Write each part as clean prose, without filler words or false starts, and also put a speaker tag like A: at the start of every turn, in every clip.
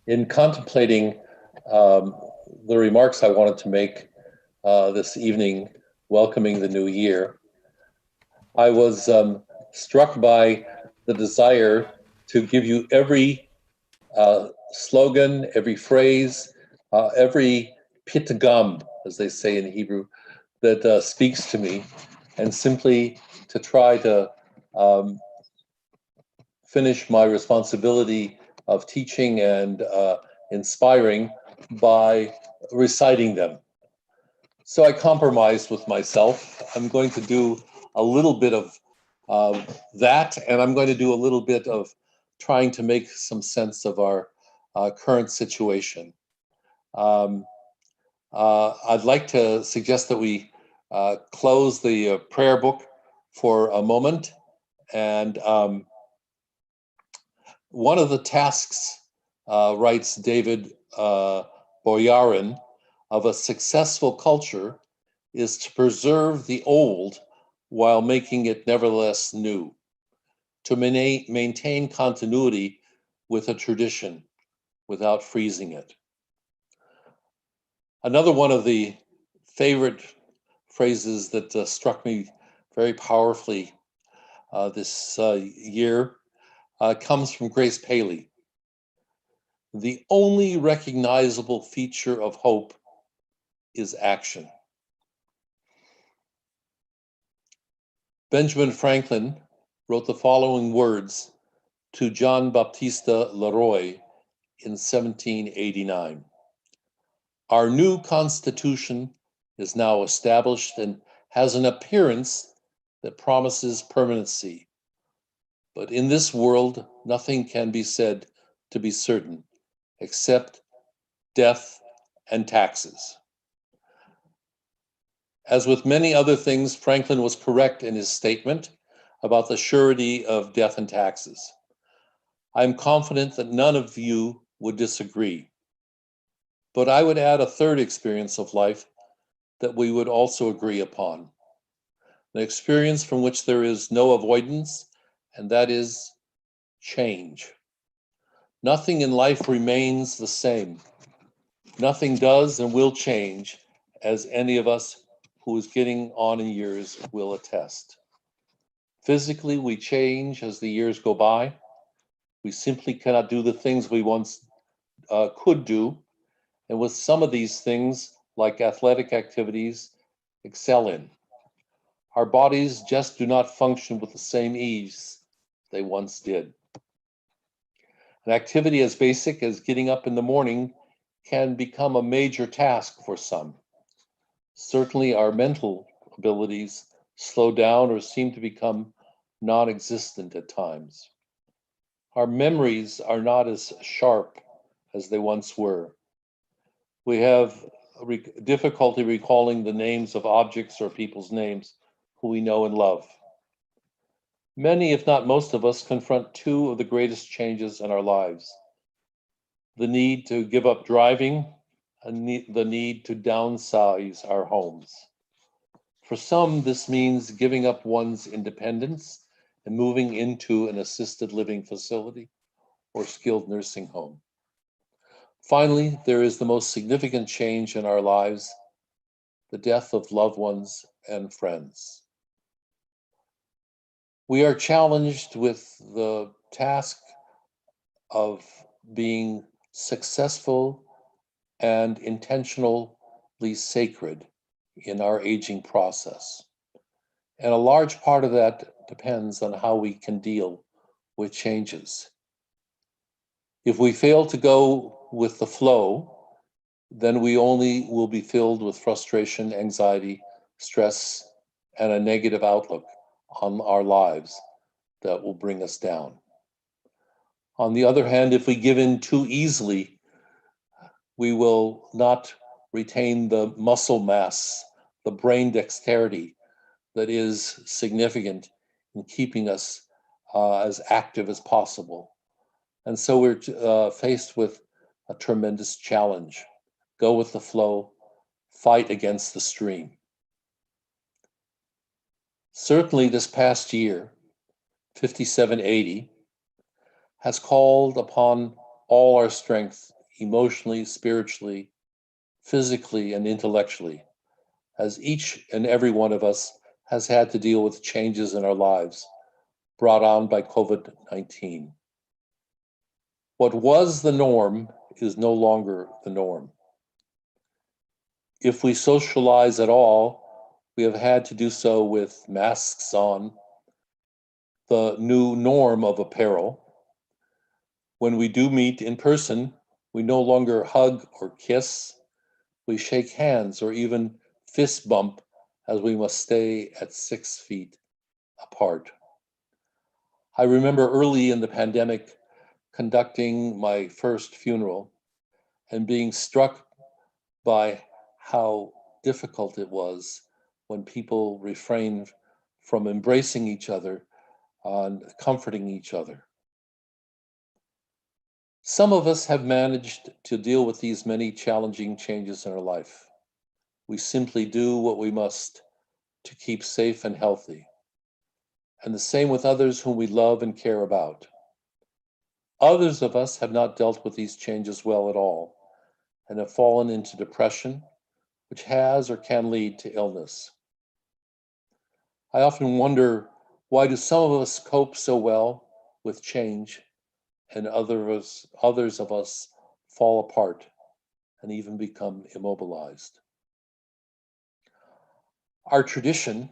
A: In contemplating the remarks I wanted to make this evening, welcoming the new year, I was struck by the desire to give you every slogan, every phrase, every pitagam, as they say in Hebrew, that speaks to me, and simply to try to um, finish my responsibility of teaching and inspiring by reciting them. So I compromised with myself. I'm going to do a little bit of that, and I'm going to do a little bit of trying to make some sense of our current situation. Um, I'd like to suggest that we close the prayer book for a moment. And one of the tasks, writes David Boyarin, of a successful culture is to preserve the old while making it nevertheless new, to maintain continuity with a tradition without freezing it. Another one of the favorite phrases that struck me very powerfully this year comes from Grace Paley. The only recognizable feature of hope is action. Benjamin Franklin wrote the following words to John Baptista Leroy in 1789. Our new Constitution is now established and has an appearance that promises permanency. But in this world, nothing can be said to be certain except death and taxes. As with many other things, Franklin was correct in his statement about the surety of death and taxes. I am confident that none of you would disagree. But I would add a third experience of life that we would also agree upon, an experience from which there is no avoidance, and that is change. Nothing in life remains the same. Nothing does and will change, as any of us who is getting on in years will attest. Physically, we change as the years go by. We simply cannot do the things we once could do, and with some of these things, like athletic activities, excel in. Our bodies just do not function with the same ease they once did. An activity as basic as getting up in the morning can become a major task for some. Certainly, our mental abilities slow down or seem to become non-existent at times. Our memories are not as sharp as they once were. We have difficulty recalling the names of objects or people's names who we know and love. Many, if not most of us, confront two of the greatest changes in our lives: the need to give up driving and the need to downsize our homes. For some, this means giving up one's independence and moving into an assisted living facility or skilled nursing home. Finally, there is the most significant change in our lives: the death of loved ones and friends. We are challenged with the task of being successful and intentionally sacred in our aging process. And a large part of that depends on how we can deal with changes. If we fail to go with the flow, then we only will be filled with frustration, anxiety, stress, and a negative outlook on our lives that will bring us down. On the other hand, if we give in too easily, we will not retain the muscle mass, the brain dexterity that is significant in keeping us as active as possible. And so we're faced with a tremendous challenge. Go with the flow, fight against the stream. Certainly this past year, 5780, has called upon all our strength emotionally, spiritually, physically, and intellectually, as each and every one of us has had to deal with changes in our lives brought on by COVID-19. What was the norm is no longer the norm. If we socialize at all, we have had to do so with masks on, the new norm of apparel. When we do meet in person, we no longer hug or kiss. We shake hands or even fist bump as we must stay at 6 feet apart. I remember early in the pandemic conducting my first funeral and being struck by how difficult it was when people refrained from embracing each other and comforting each other. Some of us have managed to deal with these many challenging changes in our life. We simply do what we must to keep safe and healthy. And the same with others whom we love and care about. Others of us have not dealt with these changes well at all and have fallen into depression, which has or can lead to illness. I often wonder, why do some of us cope so well with change and others of us fall apart and even become immobilized? Our tradition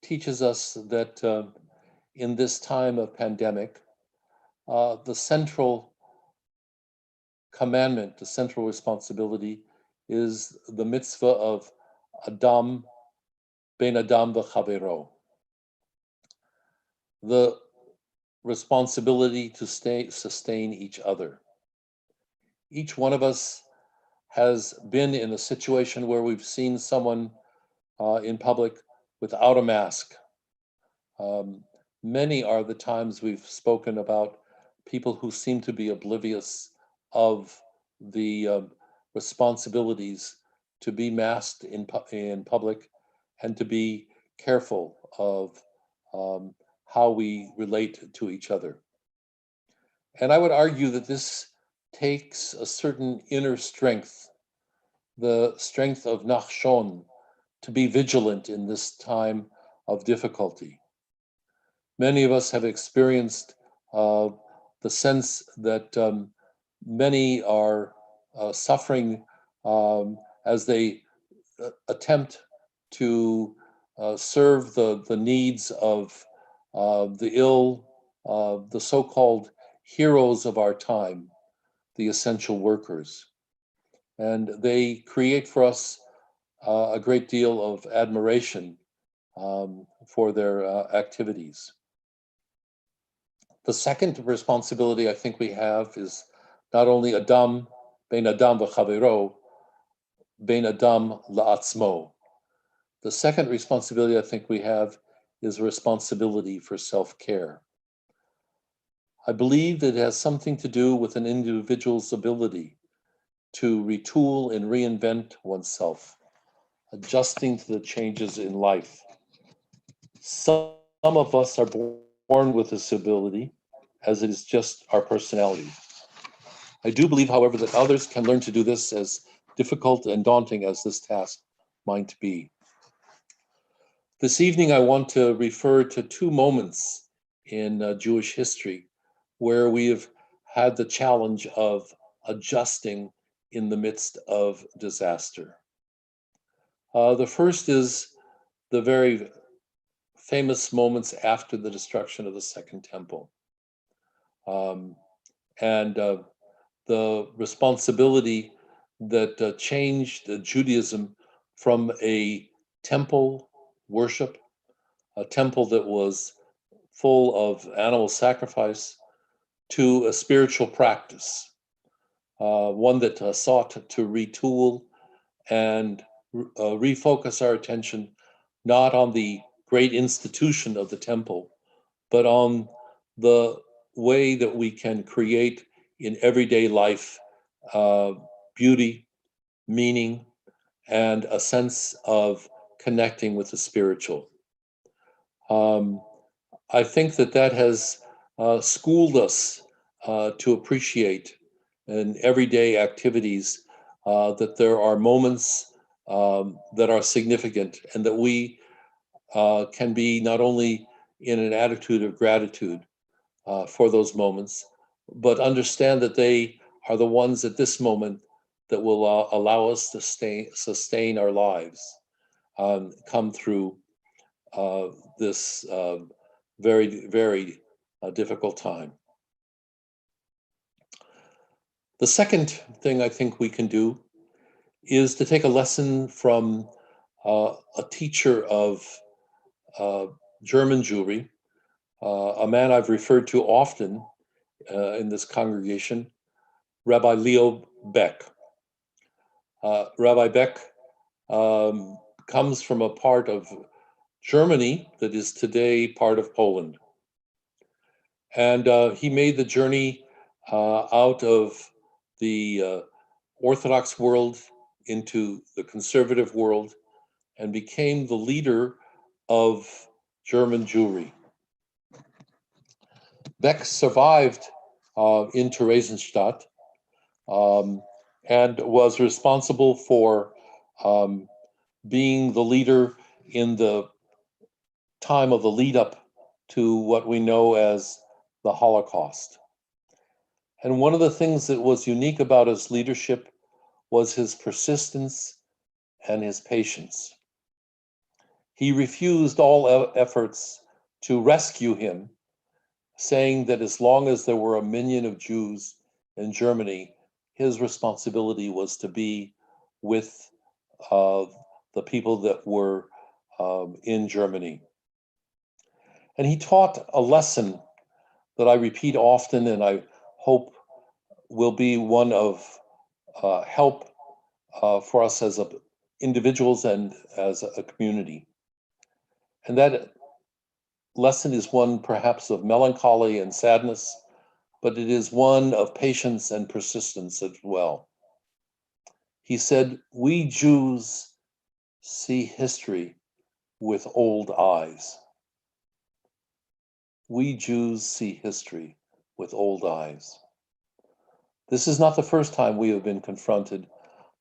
A: teaches us that in this time of pandemic, the central commandment, the central responsibility is the mitzvah of Adam ben Adam v'chavero, the responsibility to sustain each other. Each one of us has been in a situation where we've seen someone in public without a mask. Many are the times we've spoken about people who seem to be oblivious of the responsibilities to be masked in public and to be careful of how we relate to each other. And I would argue that this takes a certain inner strength, the strength of nachshon, to be vigilant in this time of difficulty. Many of us have experienced the sense that many are suffering as they attempt to serve the needs of the ill, the so-called heroes of our time, the essential workers. And they create for us a great deal of admiration for their activities. The second responsibility I think we have is not only Adam ben Adam v'chavero, ben Adam la'atzmo. The second responsibility I think we have is a responsibility for self-care. I believe it has something to do with an individual's ability to retool and reinvent oneself, adjusting to the changes in life. Some of us are born with this ability, as it is just our personality. I do believe, however, that others can learn to do this, as difficult and daunting as this task might be. This evening, I want to refer to two moments in Jewish history where we have had the challenge of adjusting in the midst of disaster. The first is the very famous moments after the destruction of the Second Temple. And the responsibility that changed Judaism from a temple worship, a temple that was full of animal sacrifice, to a spiritual practice, one that sought to retool and refocus our attention not on the great institution of the temple, but on the way that we can create in everyday life beauty, meaning, and a sense of connecting with the spiritual. I think that has schooled us to appreciate and everyday activities, that there are moments that are significant, and that we can be not only in an attitude of gratitude for those moments, but understand that they are the ones at this moment that will allow us to sustain our lives, come through this very, very difficult time. The second thing I think we can do is to take a lesson from a teacher of German Jewry, a man I've referred to often in this congregation, Rabbi Leo Beck. Rabbi Beck comes from a part of Germany that is today part of Poland. And he made the journey out of the Orthodox world into the conservative world and became the leader of German Jewry. Beck survived in Theresienstadt and was responsible for being the leader in the time of the lead up to what we know as the Holocaust. And one of the things that was unique about his leadership was his persistence and his patience. He refused all efforts to rescue him, saying that as long as there were 1 million of Jews in Germany, his responsibility was to be with the people that were in Germany. And he taught a lesson that I repeat often, and I hope will be one of help for us as individuals and as a community. And that lesson is one perhaps of melancholy and sadness, but it is one of patience and persistence as well. He said, "We Jews see history with old eyes." We Jews see history with old eyes. This is not the first time we have been confronted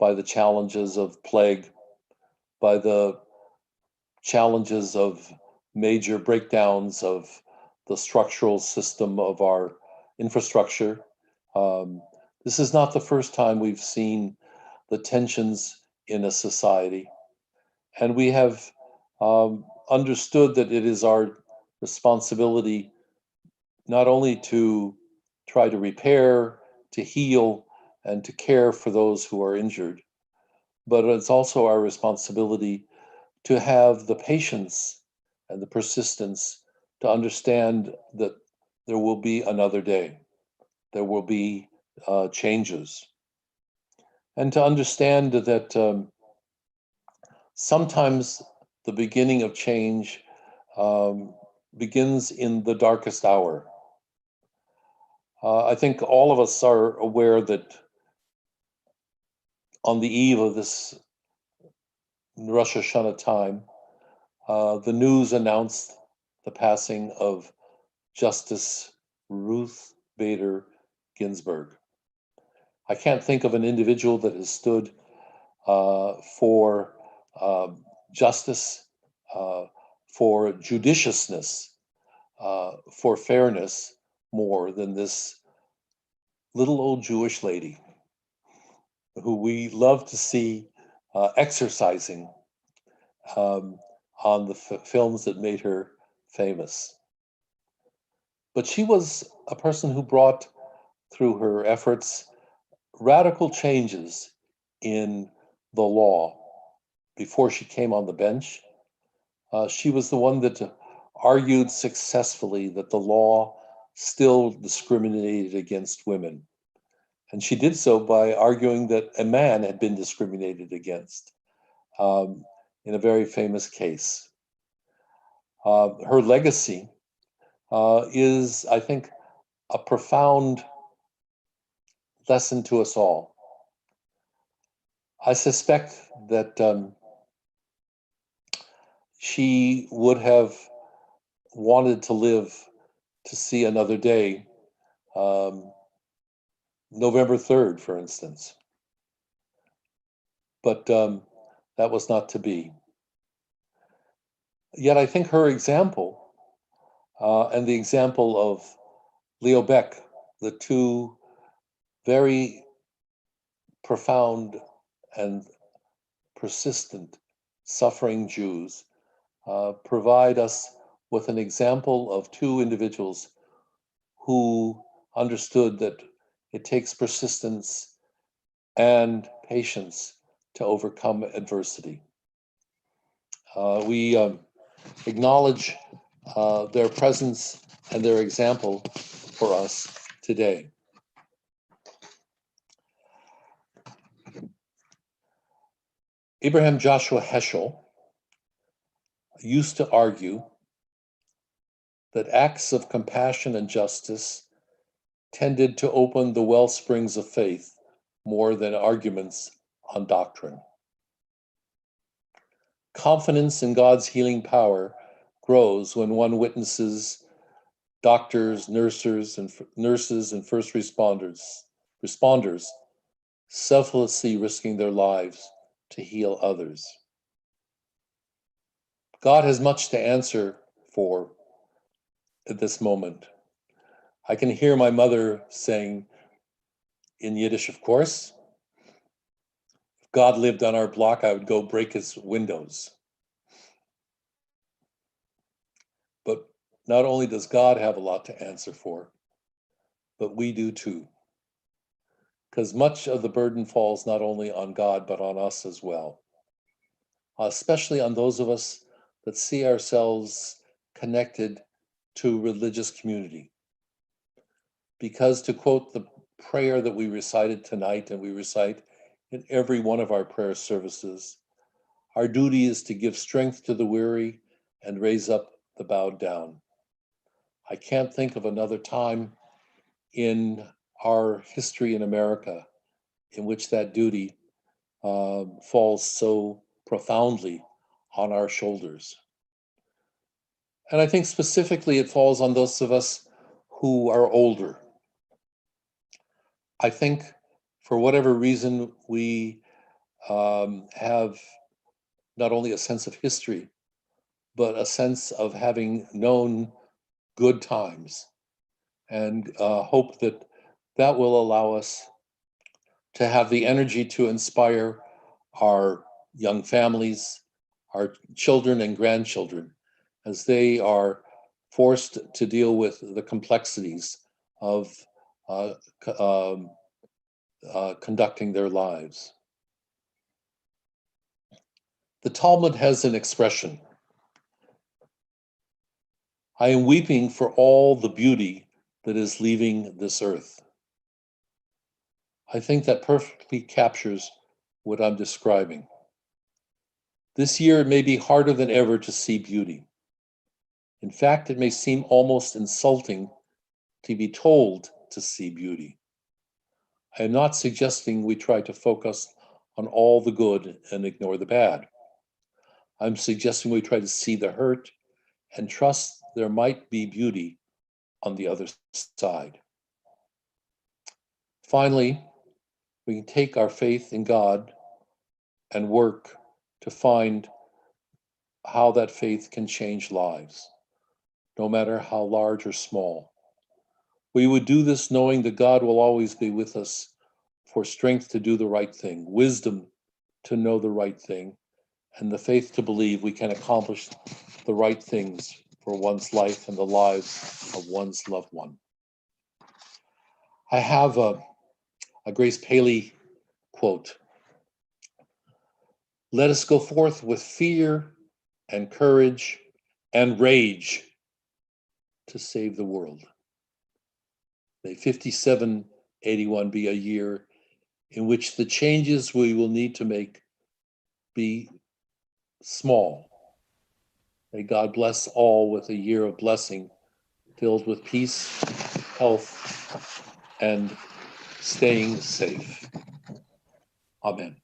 A: by the challenges of plague, by the challenges of major breakdowns of the structural system of our infrastructure. This is not the first time we've seen the tensions in a society. And we have understood that it is our responsibility not only to try to repair, to heal, and to care for those who are injured, but it's also our responsibility to have the patience and the persistence to understand that there will be another day. There will be changes. And to understand that sometimes the beginning of change begins in the darkest hour. I think all of us are aware that on the eve of this Rosh Hashanah time, the news announced the passing of Justice Ruth Bader Ginsburg. I can't think of an individual that has stood for justice, for judiciousness, for fairness more than this little old Jewish lady who we love to see exercising on the films that made her famous. But she was a person who brought, through her efforts, radical changes in the law. Before she came on the bench, she was the one that argued successfully that the law still discriminated against women. And she did so by arguing that a man had been discriminated against in a very famous case. Her legacy is, I think, a profound lesson to us all. I suspect that she would have wanted to live to see another day, November 3rd, for instance. But that was not to be. Yet I think her example and the example of Leo Beck, the two very profound and persistent suffering Jews, provide us with an example of two individuals who understood that it takes persistence and patience to overcome adversity. We acknowledge their presence and their example for us today. Abraham Joshua Heschel used to argue that acts of compassion and justice tended to open the well springs of faith more than arguments on doctrine. Confidence in God's healing power grows when one witnesses doctors, nurses, and first responders selflessly risking their lives to heal others. God has much to answer for at this moment. I can hear my mother saying, in Yiddish, of course, if God lived on our block, I would go break his windows. But not only does God have a lot to answer for, but we do too. Because much of the burden falls not only on God, but on us as well. Especially on those of us that see ourselves connected to religious community. Because to quote the prayer that we recited tonight and we recite in every one of our prayer services, our duty is to give strength to the weary and raise up the bowed down. I can't think of another time in our history in America in which that duty falls so profoundly on our shoulders. And I think specifically it falls on those of us who are older. I think for whatever reason we have not only a sense of history, but a sense of having known good times, and hope that that will allow us to have the energy to inspire our young families, our children and grandchildren, as they are forced to deal with the complexities of conducting their lives. The Talmud has an expression: I am weeping for all the beauty that is leaving this earth. I think that perfectly captures what I'm describing. This year, it may be harder than ever to see beauty. In fact, it may seem almost insulting to be told to see beauty. I am not suggesting we try to focus on all the good and ignore the bad. I'm suggesting we try to see the hurt and trust there might be beauty on the other side. Finally, we can take our faith in God and work to find how that faith can change lives, no matter how large or small. We would do this knowing that God will always be with us for strength to do the right thing, wisdom to know the right thing, and the faith to believe we can accomplish the right things for one's life and the lives of one's loved one. I have a Grace Paley quote: "Let us go forth with fear and courage and rage to save the world." May 5781 be a year in which the changes we will need to make be small. May God bless all with a year of blessing filled with peace, health, and staying safe. Amen.